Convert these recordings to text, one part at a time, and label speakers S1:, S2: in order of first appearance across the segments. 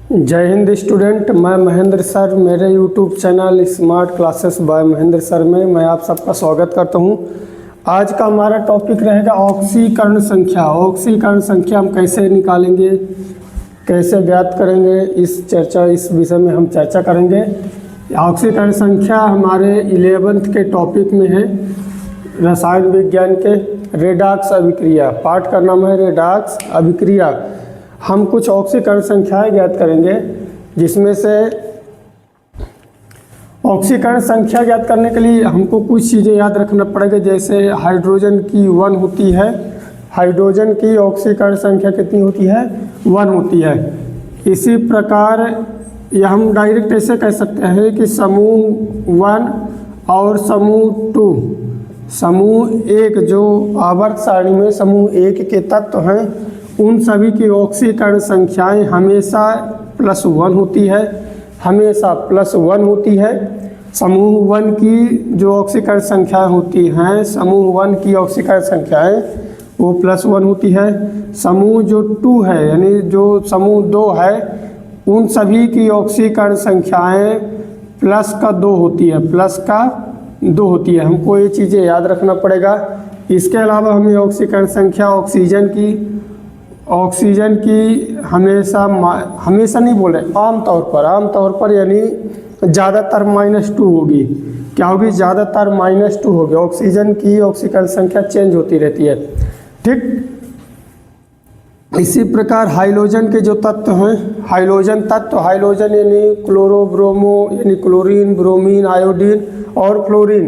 S1: जय हिंद स्टूडेंट, मैं महेंद्र सर मेरे YouTube channel smart classes bye Mahendra sir में मैं आप सबका स्वागत करता हूं। आज का हमारा टॉपिक रहेगा ऑक्सीकरण संख्या। ऑक्सीकरण संख्या हम कैसे निकालेंगे, कैसे ज्ञात करेंगे, इस विषय में हम चर्चा करेंगे। ऑक्सीकरण संख्या हमारे 11th के टॉपिक में है, रसायन विज्ञान के रेडॉक्स अभिक्रिया। पाठ का नाम है रेडॉक्स अभिक्रिया। हम कुछ ऑक्सीकरण संख्याएं ज्ञात करेंगे, जिसमें से ऑक्सीकरण संख्या ज्ञात करने के लिए हमको कुछ चीज़ें याद रखना पड़ेगा। जैसे हाइड्रोजन की 1 होती है, हाइड्रोजन की ऑक्सीकरण संख्या कितनी होती है, 1 होती है। इसी प्रकार यह हम डायरेक्ट ऐसे कह सकते हैं कि समूह 1 और समूह 2, समूह 1 जो आवर्त सारणी में समूह 1 के तत्व हैं, उन सभी की ऑक्सीकरण संख्याएं हमेशा +1 होती है, हमेशा +1 होती है। समूह 1 की जो ऑक्सीकरण संख्याएं होती हैं, समूह 1 की ऑक्सीकरण संख्याएं वो +1 होती है। समूह जो 2 है, यानी जो समूह 2 है, उन सभी की ऑक्सीकरण संख्याएं +2 होती है, +2 होती है। हमको ये चीज़ें याद रखना पड़ेगा। इसके अलावा हमें ऑक्सीकरण संख्या ऑक्सीजन की हमेशा नहीं बोले, आमतौर पर यानी ज़्यादातर -2 होगी। क्या होगी? ज़्यादातर -2 होगी। ऑक्सीजन की ऑक्सीकरण संख्या चेंज होती रहती है, ठीक। इसी प्रकार हाइड्रोजन के जो तत्व हैं, हाइड्रोजन तत्व, हाइड्रोजन यानी क्लोरो ब्रोमो यानी क्लोरीन, ब्रोमीन, आयोडीन और फ्लोरीन,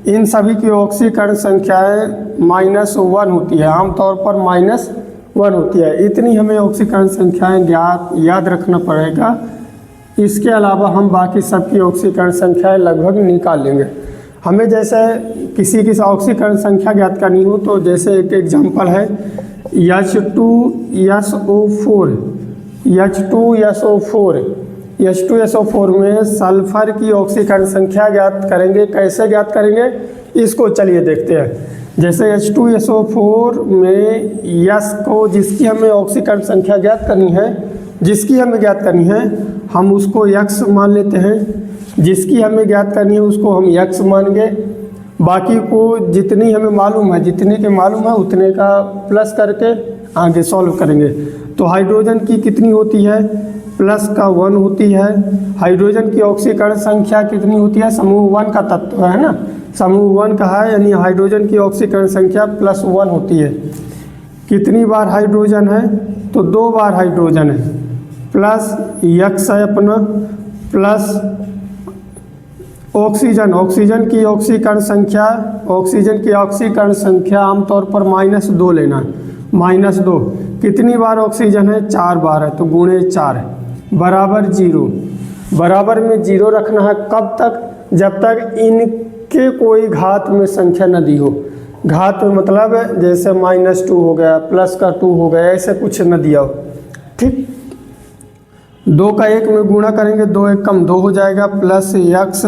S1: इन सभी की ऑक्सीकरण संख्याएँ -1 होती है, आमतौर पर -1 होती है। इतनी हमें ऑक्सीकरण संख्याएं याद रखना पड़ेगा। इसके अलावा हम बाकी सबकी ऑक्सीकरण संख्याएं लगभग निकाल लेंगे। हमें जैसे किसी की ऑक्सीकरण संख्या ज्ञात करनी हो, तो जैसे एक एग्जांपल है H2SO4 में सल्फर की ऑक्सीकरण संख्या ज्ञात करेंगे। कैसे ज्ञात करेंगे, इसको चलिए देखते हैं। जैसे H2SO4 में यस को, जिसकी हमें ऑक्सीकरण संख्या ज्ञात करनी है, हम उसको x मान लेते हैं। जिसकी हमें ज्ञात करनी है उसको हम x मानेंगे। बाकी को जितनी हमें मालूम है, उतने का प्लस करके आगे सॉल्व करेंगे। तो हाइड्रोजन की कितनी होती है, +1 होती है। हाइड्रोजन की ऑक्सीकरण संख्या कितनी होती है, समूह 1 का तत्व है ना, समूह 1 का है, यानी हाइड्रोजन की ऑक्सीकरण संख्या +1 होती है। कितनी बार हाइड्रोजन है, तो 2 बार हाइड्रोजन है, प्लस x है अपना, प्लस ऑक्सीजन की ऑक्सीकरण संख्या आमतौर पर -2 लेना है, -2। कितनी बार ऑक्सीजन है, 4 बार है, तो गुणे 4 बराबर 0। बराबर में 0 रखना है। कब तक? जब तक इनके कोई घात में संख्या न दी हो। घात में मतलब जैसे -2 हो गया, +2 हो गया, ऐसे कुछ न दिया हो, ठीक। 2 का 1 में गुणा करेंगे, 2 1 कम 2 हो जाएगा, प्लस x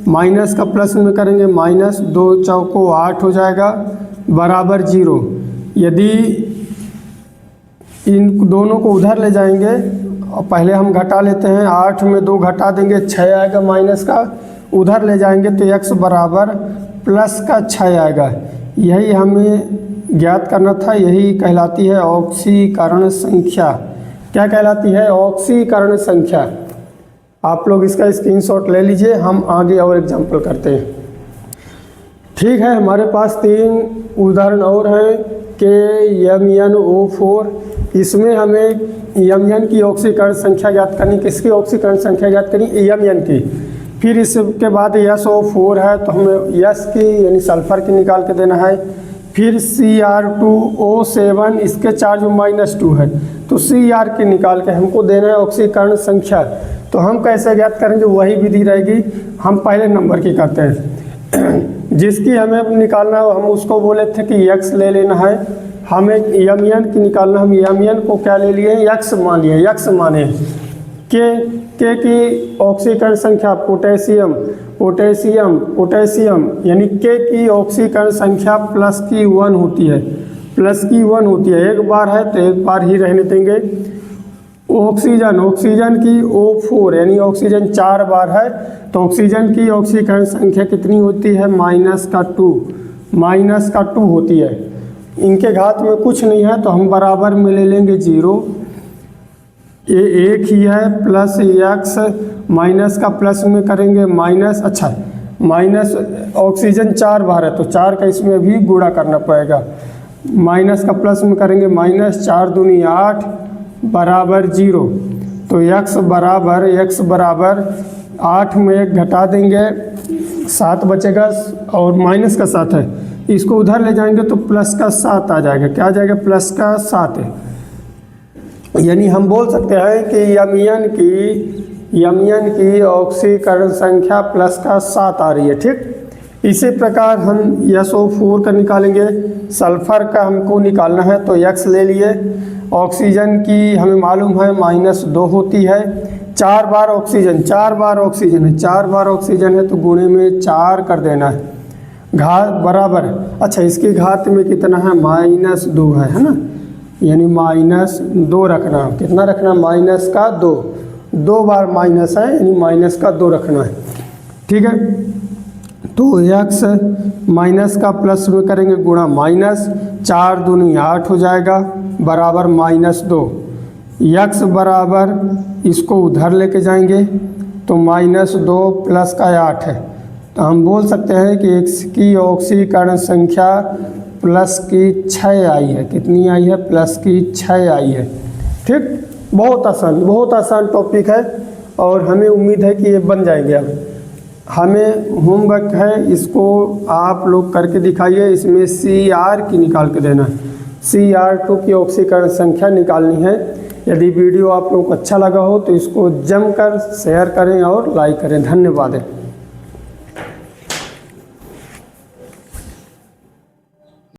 S1: माइनस का प्लस में करेंगे, -2 चौको 8 हो जाएगा, बराबर 0। यदि इन दोनों को उधर ले जाएंगे, और पहले हम घटा लेते हैं, 8 में 2 घटा देंगे, 6 आएगा माइनस का, उधर ले जाएंगे तो x बराबर +6 आएगा। यही हमें ज्ञात करना था, यही कहलाती है ऑक्सीकरण संख्या। क्या कहलाती है? ऑक्सीकरण संख्या। आप लोग इसका स्क्रीनशॉट ले लीजिए, हम आगे और एग्जांपल करते हैं, ठीक है। हमारे पास 3 उदाहरण और हैं कि MnO4, इसमें हमें Mn की ऑक्सीकरण संख्या ज्ञात करनी। किसकी ऑक्सीकरण संख्या ज्ञात करनी? Mn की। फिर इसके बाद SO4 है, तो हमें S की यानी सल्फर की निकाल के देना है। फिर Cr2O7, इसके चार्ज -2 है, तो Cr की निकाल के हमको देना है ऑक्सीकरण संख्या। तो हम कैसे ज्ञात करेंगे, वही विधि रहेगी। हम पहले नंबर की करते हैं। जिसकी हमें निकालना है, हम उसको बोले थे कि x ले लेना है। हमें Mn की निकालना, हम Mn को क्या ले लिए, x माने। के की ऑक्सीकरण संख्या पोटेशियम यानी के की ऑक्सीकरण संख्या +1 होती है, एक बार है तो एक बार ही रहने देंगे। ऑक्सीजन की O4 यानी ऑक्सीजन 4 बार है, तो ऑक्सीजन की ऑक्सीकरण संख्या कितनी होती है? -2 होती है। इनके घात में कुछ नहीं है तो हम बराबर में ले लेंगे 0। ये एक ही है, प्लस x माइनस का प्लस में करेंगे माइनस, अच्छा माइनस ऑक्सीजन 4 बार है तो 4 का इसमें भी गुणा करना पड़ेगा, माइनस का प्लस में करेंगे माइनस, 4 दूनी 8 बराबर 0। तो x बराबर 8 में 1 घटा देंगे 7 बचेगा और माइनस का 7 है, इसको उधर ले जाएंगे तो प्लस का 7 आ जाएगा। क्या आ जाएगा? प्लस का 7 है। यानी हम बोल सकते हैं कि यमयन की ऑक्सीकरण संख्या प्लस का 7 आ रही है। ठीक, इसी प्रकार हम SO4 का निकालेंगे। सल्फर का हमको निकालना है तो x ले लिए। ऑक्सीजन की हमें मालूम है -2 होती है। 4 बार ऑक्सीजन है तो गुणे में 4 कर देना है, घात बराबर, अच्छा इसके घात में कितना है? -2 है ना, यानी -2 रखना। कितना रखना? माइनस का 2, 2 बार माइनस है यानी माइनस का 2 रखना है। ठीक है, तो x माइनस का प्लस में करेंगे गुणा माइनस, 4 दूनी 8 हो जाएगा बराबर -2। x बराबर इसको उधर लेके जाएंगे तो -2 प्लस का 8 है, तो हम बोल सकते हैं कि x की ऑक्सीकरण संख्या प्लस की 6 आई है। कितनी आई है? प्लस की 6 आई है। ठीक, बहुत आसान टॉपिक है और हमें उम्मीद है कि ये बन जाएंगे। अब हमें होमवर्क है, इसको आप लोग करके दिखाइए। इसमें Cr की निकाल के देना है, Cr2 की ऑक्सीकरण संख्या निकालनी है। यदि वीडियो आप लोगों को अच्छा लगा हो तो इसको जमकर शेयर करें और लाइक करें। धन्यवाद।